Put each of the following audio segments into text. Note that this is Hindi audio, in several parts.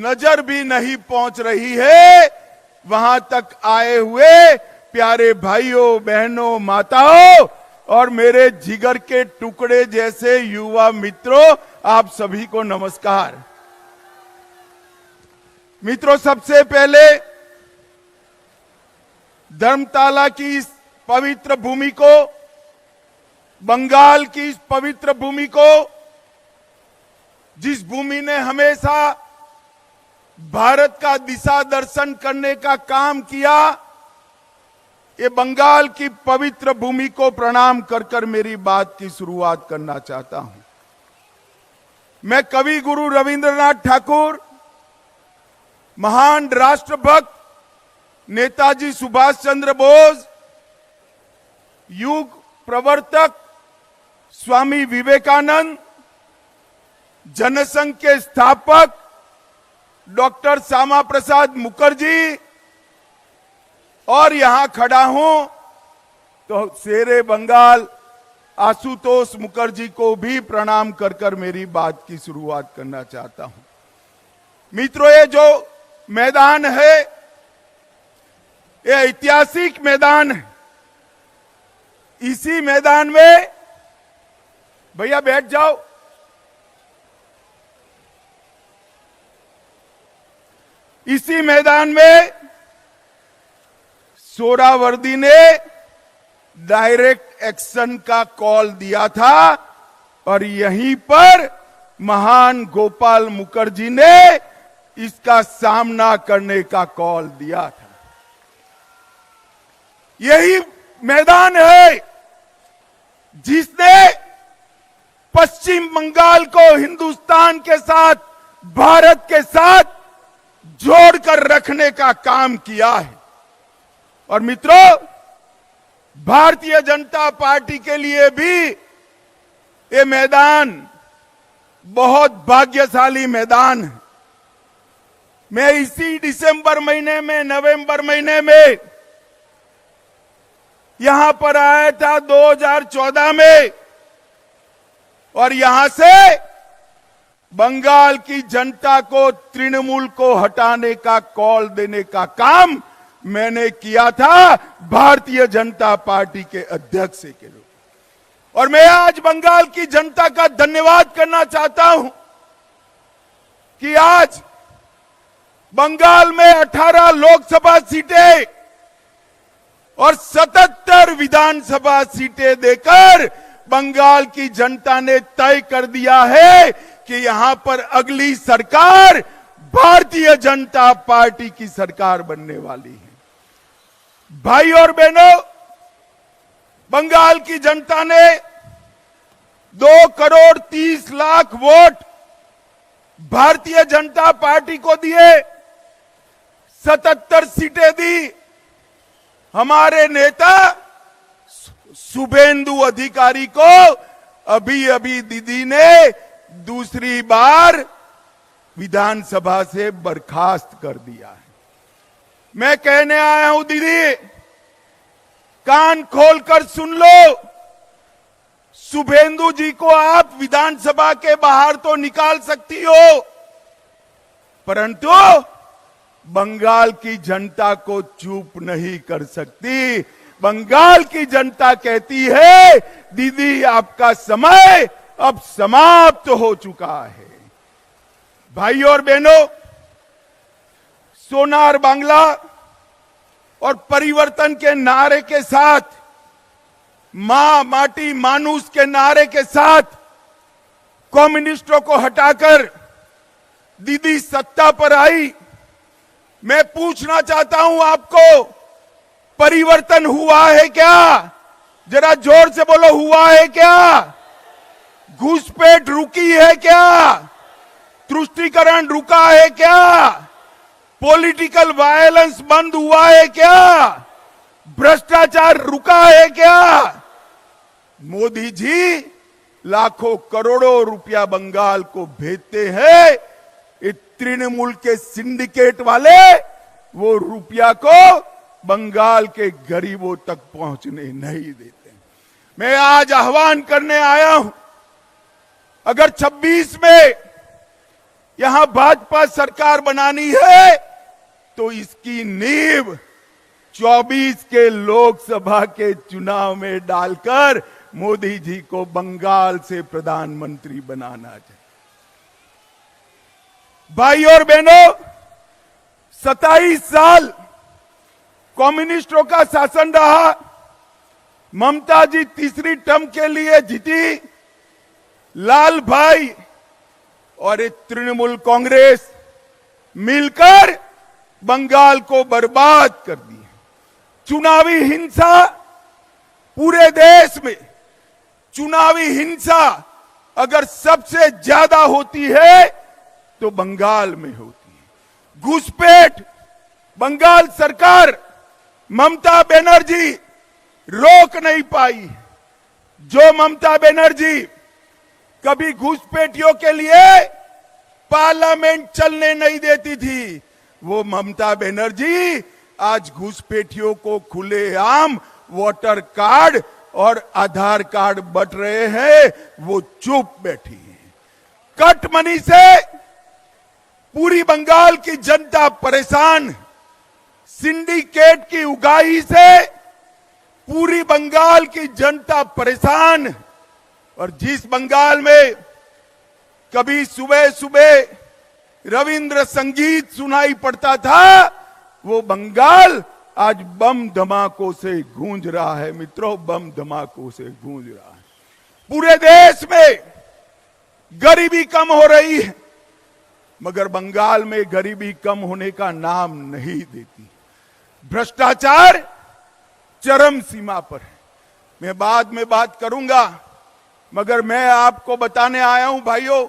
नजर भी नहीं पहुंच रही है, वहां तक आए हुए प्यारे भाइयों बहनों माताओं और मेरे जिगर के टुकड़े जैसे युवा मित्रों, आप सभी को नमस्कार। मित्रों, सबसे पहले धर्मताला की इस पवित्र भूमि को, बंगाल की इस पवित्र भूमि को, जिस भूमि ने हमेशा भारत का दिशा दर्शन करने का काम किया, ये बंगाल की पवित्र भूमि को प्रणाम कर कर मेरी बात की शुरुआत करना चाहता हूं। मैं कवि गुरु रविंद्रनाथ ठाकुर, महान राष्ट्रभक्त नेताजी सुभाष चंद्र बोस, युग प्रवर्तक स्वामी विवेकानंद, जनसंघ के स्थापक डॉक्टर श्यामा प्रसाद मुखर्जी और यहां खड़ा हूं तो शेरे बंगाल आशुतोष मुखर्जी को भी प्रणाम कर कर मेरी बात की शुरुआत करना चाहता हूं। मित्रों, ये जो मैदान है, ये ऐतिहासिक मैदान है। इसी मैदान में, भैया बैठ जाओ, इसी मैदान में सोहरावर्दी ने डायरेक्ट एक्शन का कॉल दिया था और यहीं पर महान गोपाल मुखर्जी ने इसका सामना करने का कॉल दिया था। यही मैदान है जिसने पश्चिम बंगाल को हिंदुस्तान के साथ, भारत के साथ जोड़कर रखने का काम किया है। और मित्रों, भारतीय जनता पार्टी के लिए भी ये मैदान बहुत भाग्यशाली मैदान है। मैं इसी दिसंबर महीने में, नवंबर महीने में यहां पर आया था 2014 में, और यहां से बंगाल की जनता को, तृणमूल को हटाने का कॉल देने का काम मैंने किया था भारतीय जनता पार्टी के अध्यक्ष के रूप में। और मैं आज बंगाल की जनता का धन्यवाद करना चाहता हूं कि आज बंगाल में 18 लोकसभा सीटें और 77 विधानसभा सीटें देकर बंगाल की जनता ने तय कर दिया है कि यहां पर अगली सरकार भारतीय जनता पार्टी की सरकार बनने वाली है। भाई और बहनों, बंगाल की जनता ने 2,30,00,000 वोट भारतीय जनता पार्टी को दिए, 77 सीटें दी। हमारे नेता शुभेंदु अधिकारी को अभी अभी दीदी ने दूसरी बार विधानसभा से बर्खास्त कर दिया है। मैं कहने आया हूं, दीदी कान खोलकर सुन लो, शुभेंदु जी को आप विधानसभा के बाहर तो निकाल सकती हो, परंतु बंगाल की जनता को चुप नहीं कर सकती। बंगाल की जनता कहती है, दीदी आपका समय अब समाप्त हो चुका है। भाई और बहनों, सोनार बांग्ला और परिवर्तन के नारे के साथ, मां माटी मानुष के नारे के साथ कम्युनिस्टों को हटाकर दीदी सत्ता पर आई। मैं पूछना चाहता हूं आपको, परिवर्तन हुआ है क्या? जरा जोर से बोलो, हुआ है क्या? घुसपैठ रुकी है क्या? तुष्टीकरण रुका है क्या? पॉलिटिकल वायलेंस बंद हुआ है क्या? भ्रष्टाचार रुका है क्या? मोदी जी लाखों करोड़ों रुपया बंगाल को भेजते हैं, ये तृणमूल के सिंडिकेट वाले वो रुपया को बंगाल के गरीबों तक पहुंचने नहीं देते। मैं आज आह्वान करने आया हूं, अगर 26 में यहां भाजपा सरकार बनानी है तो इसकी नींव 24 के लोकसभा के चुनाव में डालकर मोदी जी को बंगाल से प्रधानमंत्री बनाना चाहिए। भाई और बहनों, 27 साल कम्युनिस्टों का शासन रहा। ममता जी तीसरी टर्म के लिए जीती। लाल भाई और एक तृणमूल कांग्रेस मिलकर बंगाल को बर्बाद कर दिया। चुनावी हिंसा पूरे देश में, चुनावी हिंसा अगर सबसे ज्यादा होती है तो बंगाल में होती है। घुसपैठ बंगाल सरकार, ममता बनर्जी रोक नहीं पाई। जो ममता बनर्जी कभी घुसपैठियों के लिए पार्लियामेंट चलने नहीं देती थी, वो ममता बनर्जी आज घुसपैठियों को खुलेआम वोटर कार्ड और आधार कार्ड बंट रहे हैं, वो चुप बैठी है। कट मनी से पूरी बंगाल की जनता परेशान। सिंडिकेट की उगाही से पूरी बंगाल की जनता परेशान। और जिस बंगाल में कभी सुबह सुबह रविंद्र संगीत सुनाई पड़ता था, वो बंगाल आज बम धमाकों से गूंज रहा है। मित्रों, बम धमाकों से गूंज रहा है। पूरे देश में गरीबी कम हो रही है, मगर बंगाल में गरीबी कम होने का नाम नहीं देती। भ्रष्टाचार चरम सीमा पर है। मैं बाद में बात करूंगा, मगर मैं आपको बताने आया हूं भाइयों,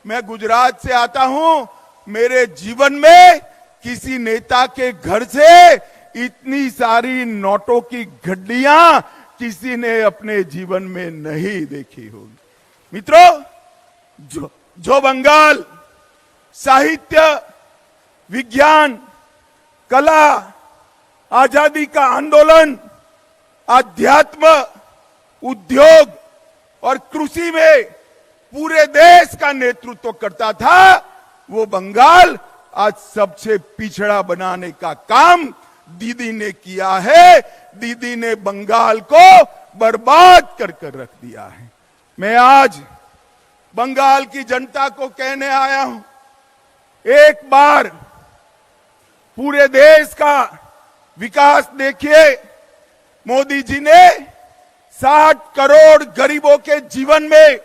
मैं गुजरात से आता हूं। मेरे जीवन में किसी नेता के घर से इतनी सारी नोटों की गड्डियां किसी ने अपने जीवन में नहीं देखी होगी। मित्रों, जो बंगाल साहित्य, विज्ञान, कला, आजादी का आंदोलन, आध्यात्म, उद्योग और कृषि में पूरे देश का नेतृत्व करता था, वो बंगाल आज सबसे पिछड़ा बनाने का काम दीदी ने किया है। दीदी ने बंगाल को बर्बाद कर रख दिया है। मैं आज बंगाल की जनता को कहने आया हूं, एक बार पूरे देश का विकास देखिए। मोदी जी ने 60 करोड़ गरीबों के जीवन में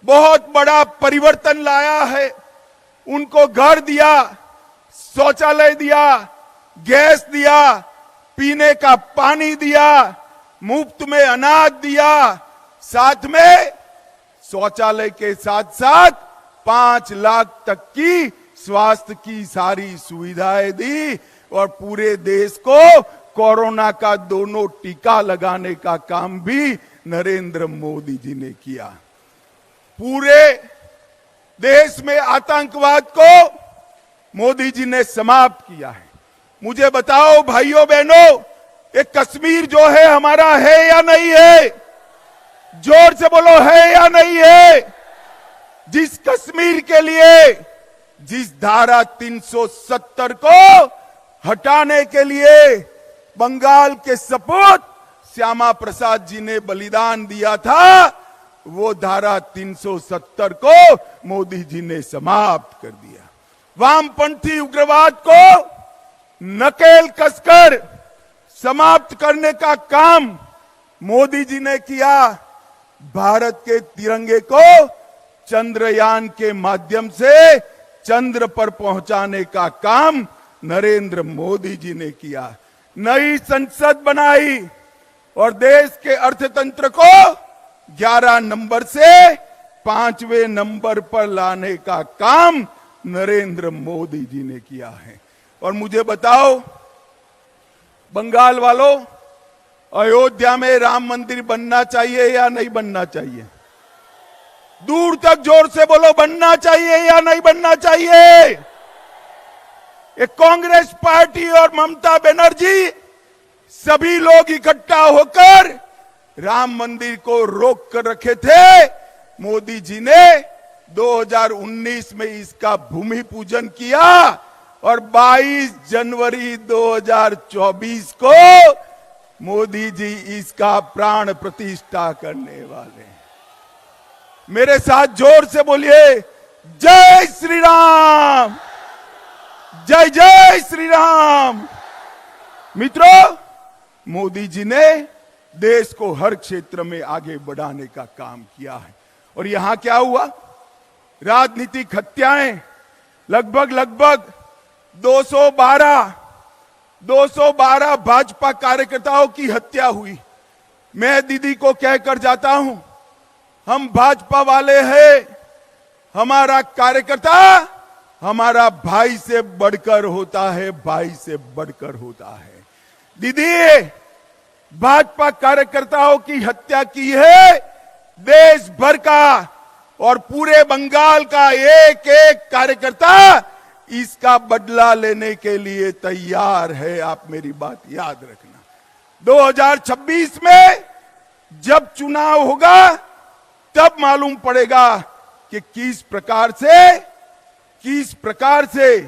बहुत बड़ा परिवर्तन लाया है। उनको घर दिया, शौचालय दिया, गैस दिया, पीने का पानी दिया, मुफ्त में अनाज दिया, साथ में शौचालय के साथ साथ 5 लाख तक की स्वास्थ्य की सारी सुविधाएं दी और पूरे देश को कोरोना का दोनों टीका लगाने का काम भी नरेंद्र मोदी जी ने किया। पूरे देश में आतंकवाद को मोदी जी ने समाप्त किया है। मुझे बताओ भाइयों बहनों, ये कश्मीर जो है हमारा है या नहीं है? जोर से बोलो, है या नहीं है? जिस कश्मीर के लिए, जिस धारा 370 को हटाने के लिए बंगाल के सपूत श्यामा प्रसाद जी ने बलिदान दिया था, वो धारा 370 को मोदी जी ने समाप्त कर दिया। वामपंथी उग्रवाद को नकेल कसकर समाप्त करने का काम मोदी जी ने किया। भारत के तिरंगे को चंद्रयान के माध्यम से चंद्र पर पहुंचाने का काम नरेंद्र मोदी जी ने किया। नई संसद बनाई और देश के अर्थतंत्र को 11 नंबर से 5वें नंबर पर लाने का काम नरेंद्र मोदी जी ने किया है। और मुझे बताओ बंगाल वालों, अयोध्या में राम मंदिर बनना चाहिए या नहीं बनना चाहिए? दूर तक जोर से बोलो, बनना चाहिए या नहीं बनना चाहिए? एक कांग्रेस पार्टी और ममता बनर्जी सभी लोग इकट्ठा होकर राम मंदिर को रोक कर रखे थे। मोदी जी ने 2019 में इसका भूमि पूजन किया और 22 जनवरी 2024 को मोदी जी इसका प्राण प्रतिष्ठा करने वाले हैं। मेरे साथ जोर से बोलिए, जय श्री राम, जय जय श्री राम। मित्रों, मोदी जी ने देश को हर क्षेत्र में आगे बढ़ाने का काम किया है। और यहां क्या हुआ? राजनीतिक हत्याएं लगभग 212 भाजपा कार्यकर्ताओं की हत्या हुई। मैं दीदी को कहकर जाता हूं, हम भाजपा वाले हैं, हमारा कार्यकर्ता हमारा भाई से बढ़कर होता है, भाई से बढ़कर होता है। दीदी, भाजपा कार्यकर्ताओं की हत्या की है देश भर का, और पूरे बंगाल का एक एक कार्यकर्ता इसका बदला लेने के लिए तैयार है। आप मेरी बात याद रखना। 2026 में जब चुनाव होगा तब मालूम पड़ेगा कि किस प्रकार से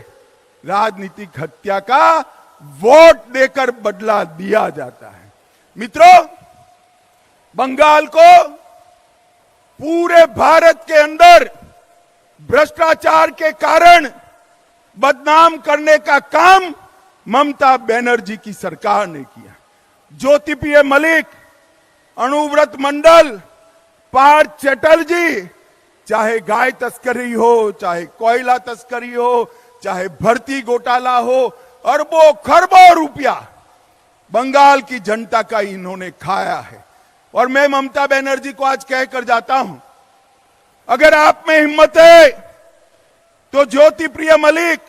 राजनीतिक हत्या का वोट देकर बदला दिया जाता है। मित्रों, बंगाल को पूरे भारत के अंदर भ्रष्टाचार के कारण बदनाम करने का काम ममता बनर्जी की सरकार ने किया। ज्योतिप्रिय मलिक, अनुव्रत मंडल, पार्थ चैटर्जी, चाहे गाय तस्करी हो, चाहे कोयला तस्करी हो, चाहे भर्ती घोटाला हो, अरबों खरबों रुपया बंगाल की जनता का इन्होंने खाया है। और मैं ममता बनर्जी को आज कहकर जाता हूं, अगर आप में हिम्मत है तो ज्योतिप्रिय मलिक,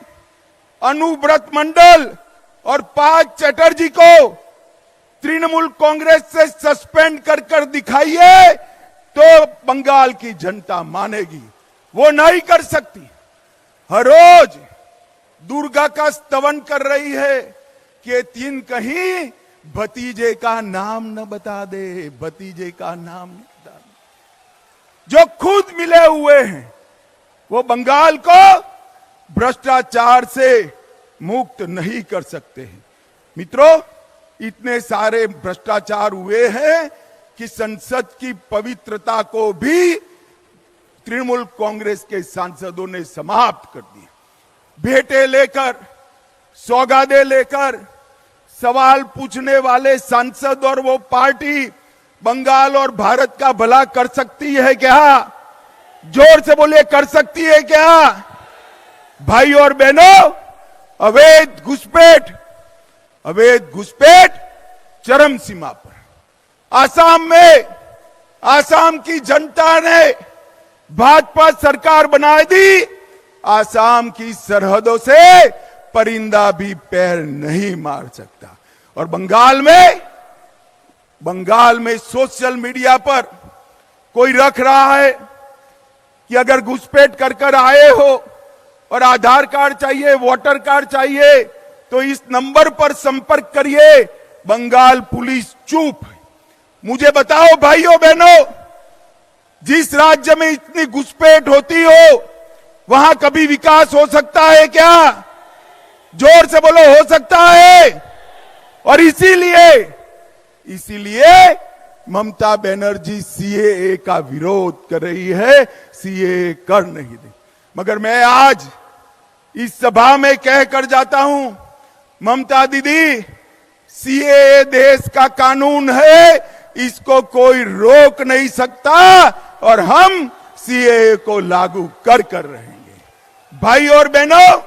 अनुव्रत मंडल और पार्थ चैटर्जी को तृणमूल कांग्रेस से सस्पेंड कर दिखाइए, तो बंगाल की जनता मानेगी। वो नहीं कर सकती। हर रोज दुर्गा का स्तवन कर रही है कि तीन कहीं भतीजे का नाम न बता दे, भतीजे का नाम न बता दे। जो खुद मिले हुए हैं वो बंगाल को भ्रष्टाचार से मुक्त नहीं कर सकते हैं। मित्रों, इतने सारे भ्रष्टाचार हुए हैं कि संसद की पवित्रता को भी तृणमूल कांग्रेस के सांसदों ने समाप्त कर दिया। भेंटे लेकर, सौगादे लेकर सवाल पूछने वाले सांसद और वो पार्टी बंगाल और भारत का भला कर सकती है क्या? जोर से बोलिए, कर सकती है क्या? भाई और बहनों, अवैध घुसपैठ चरम सीमा पर। आसाम की जनता ने भाजपा सरकार बना दी। आसाम की सरहदों से परिंदा भी पैर नहीं मार सकता। और बंगाल में सोशल मीडिया पर कोई रख रहा है कि अगर घुसपैठ कर आए हो और आधार कार्ड चाहिए, वोटर कार्ड चाहिए, तो इस नंबर पर संपर्क करिए। बंगाल पुलिस चुप है। मुझे बताओ भाइयों बहनों, जिस राज्य में इतनी घुसपैठ होती हो वहां कभी विकास हो सकता है क्या? जोर से बोलो, हो सकता है? और इसीलिए ममता बनर्जी सीएए का विरोध कर रही है, सीएए कर नहीं दे। मगर मैं आज इस सभा में कहकर जाता हूं, ममता दीदी, सीएए देश का कानून है, इसको कोई रोक नहीं सकता और हम सीएए को लागू कर रहेंगे। भाई और बहनों,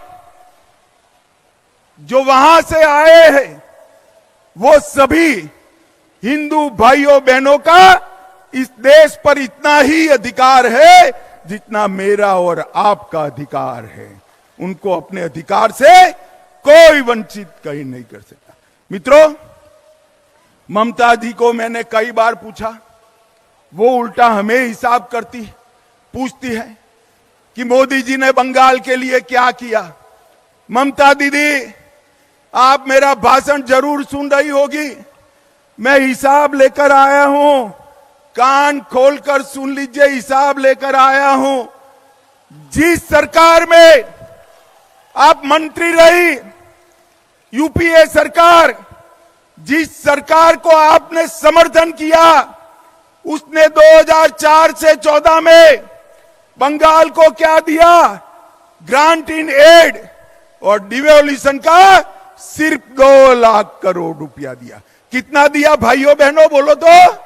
जो वहां से आए हैं वो सभी हिंदू भाइयों बहनों का इस देश पर इतना ही अधिकार है जितना मेरा और आपका अधिकार है। उनको अपने अधिकार से कोई वंचित कहीं नहीं कर सकता। मित्रों, ममता जी को मैंने कई बार पूछा, वो उल्टा हमें हिसाब पूछती है कि मोदी जी ने बंगाल के लिए क्या किया। ममता दीदी, आप मेरा भाषण जरूर सुन रही होगी। मैं हिसाब लेकर आया हूं, कान खोलकर सुन लीजिए, हिसाब लेकर आया हूं। जिस सरकार में आप मंत्री रही, यूपीए सरकार, जिस सरकार को आपने समर्थन किया, उसने 2004 से 14 में बंगाल को क्या दिया? ग्रांट इन एड और डिवोल्यूशन का सिर्फ 2 लाख करोड़ रुपया दिया। कितना दिया भाइयों बहनों बोलो तो?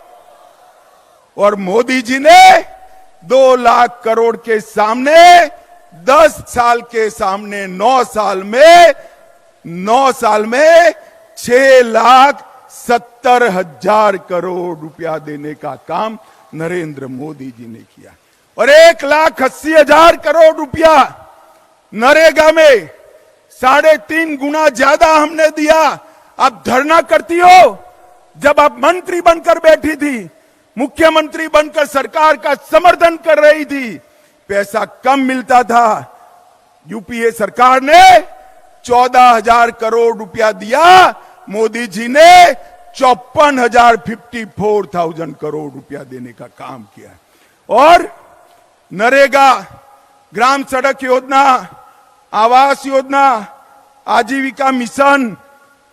और मोदी जी ने 2 लाख करोड़ के सामने 10 साल के सामने 9 साल में 6,70,000 करोड़ रुपया देने का काम नरेंद्र मोदी जी ने किया। और 1,80,000 करोड़ रुपया नरेगा में 3.5 गुना ज्यादा हमने दिया। आप धरना करती हो, जब आप मंत्री बनकर बैठी थी, मुख्यमंत्री बनकर सरकार का समर्थन कर रही थी, पैसा कम मिलता था। यूपीए सरकार ने 14,000 करोड़ रुपया दिया, मोदी जी ने 54,000 करोड़ रुपया देने का काम किया। और नरेगा, ग्राम सड़क योजना, आवास योजना, आजीविका मिशन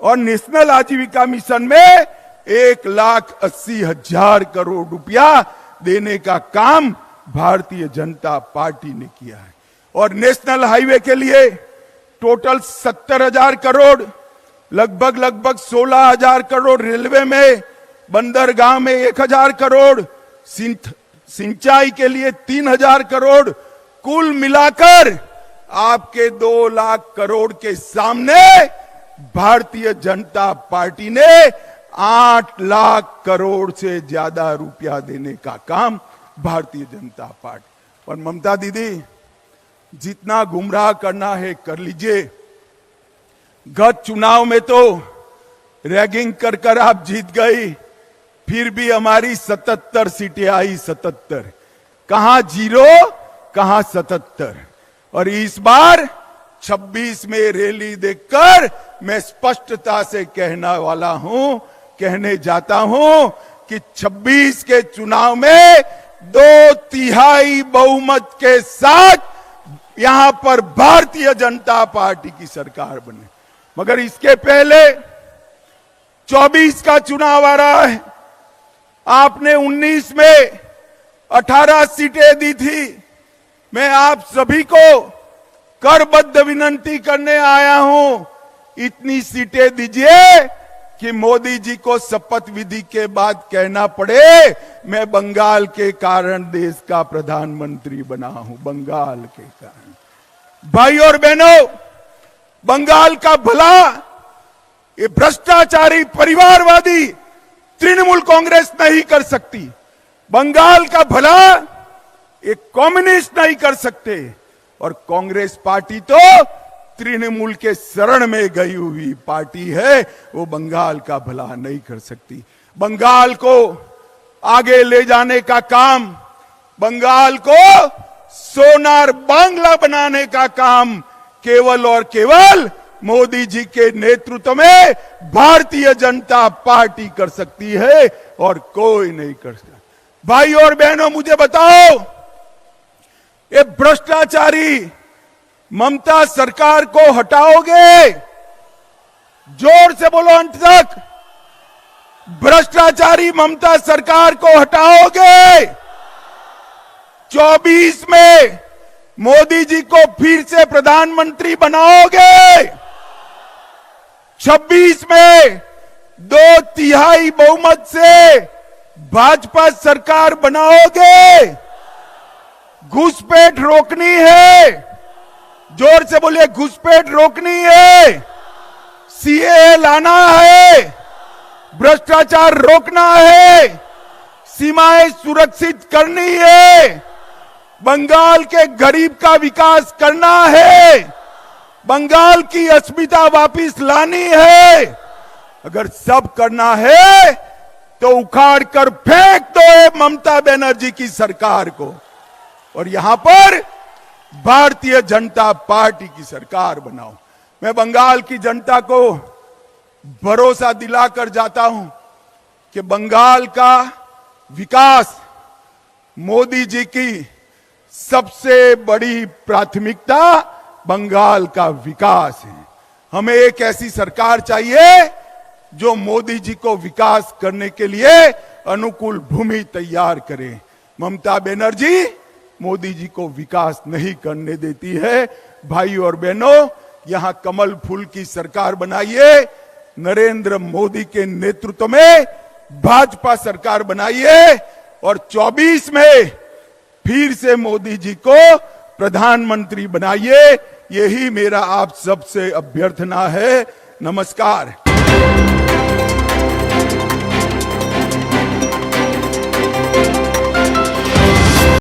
और नेशनल आजीविका मिशन में 1,80,000 करोड़ रुपया देने का काम भारतीय जनता पार्टी ने किया है। और नेशनल हाईवे के लिए टोटल 70,000 करोड़, लगभग 16,000 करोड़, रेलवे में, बंदरगाह में 1,000 करोड़, सिंचाई के लिए 3,000 करोड़, कुल मिलाकर आपके 2 लाख करोड़ के सामने भारतीय जनता पार्टी ने 8 लाख करोड़ से ज्यादा रुपया देने का काम भारतीय जनता पार्टी। और ममता दीदी, जितना गुमराह करना है कर लीजिए। गत चुनाव में तो रैगिंग कर आप जीत गई, फिर भी हमारी 77 सीटें आई। 77 कहां 0, कहां 77। और इस बार 26 में रैली देखकर मैं स्पष्टता से कहने जाता हूं कि 26 के चुनाव में 2/3 बहुमत के साथ यहां पर भारतीय जनता पार्टी की सरकार बने। मगर इसके पहले 24 का चुनाव आ रहा है। आपने 19 में 18 सीटें दी थी। मैं आप सभी को करबद्ध विनंती करने आया हूं, इतनी सीटें दीजिए कि मोदी जी को शपथ विधि के बाद कहना पड़े मैं बंगाल के कारण देश का प्रधानमंत्री बना हूं। बंगाल के कारण। भाई और बहनों, बंगाल का भला ये भ्रष्टाचारी परिवारवादी तृणमूल कांग्रेस नहीं कर सकती। बंगाल का भला ये कम्युनिस्ट नहीं कर सकते। और कांग्रेस पार्टी तो तृणमूल के शरण में गई हुई पार्टी है, वो बंगाल का भला नहीं कर सकती। बंगाल को आगे ले जाने का काम, बंगाल को सोनार बांग्ला बनाने का काम केवल और केवल मोदी जी के नेतृत्व में भारतीय जनता पार्टी कर सकती है और कोई नहीं कर सकता। भाई और बहनों, मुझे बताओ, ये भ्रष्टाचारी ममता सरकार को हटाओगे? जोर से बोलो अंत तक। भ्रष्टाचारी ममता सरकार को हटाओगे? 24 में मोदी जी को फिर से प्रधानमंत्री बनाओगे? 26 में 2/3 बहुमत से भाजपा सरकार बनाओगे? घुसपैठ रोकनी है। जोर से बोलिए, घुसपैठ रोकनी है। सीएए लाना है। भ्रष्टाचार रोकना है। सीमाएं सुरक्षित करनी है। बंगाल के गरीब का विकास करना है। बंगाल की अस्मिता वापिस लानी है। अगर सब करना है तो उखाड़ कर फेंक दो ममता बनर्जी की सरकार को और यहां पर भारतीय जनता पार्टी की सरकार बनाओ। मैं बंगाल की जनता को भरोसा दिलाकर जाता हूं कि बंगाल का विकास मोदी जी की सबसे बड़ी प्राथमिकता बंगाल का विकास है। हमें एक ऐसी सरकार चाहिए जो मोदी जी को विकास करने के लिए अनुकूल भूमि तैयार करे। ममता बनर्जी मोदी जी को विकास नहीं करने देती है। भाई और बहनों, यहां कमल फूल की सरकार बनाइए, नरेंद्र मोदी के नेतृत्व में भाजपा सरकार बनाइए और 24 में फिर से मोदी जी को प्रधानमंत्री बनाइए। यही मेरा आप सबसे अभ्यर्थना है। नमस्कार।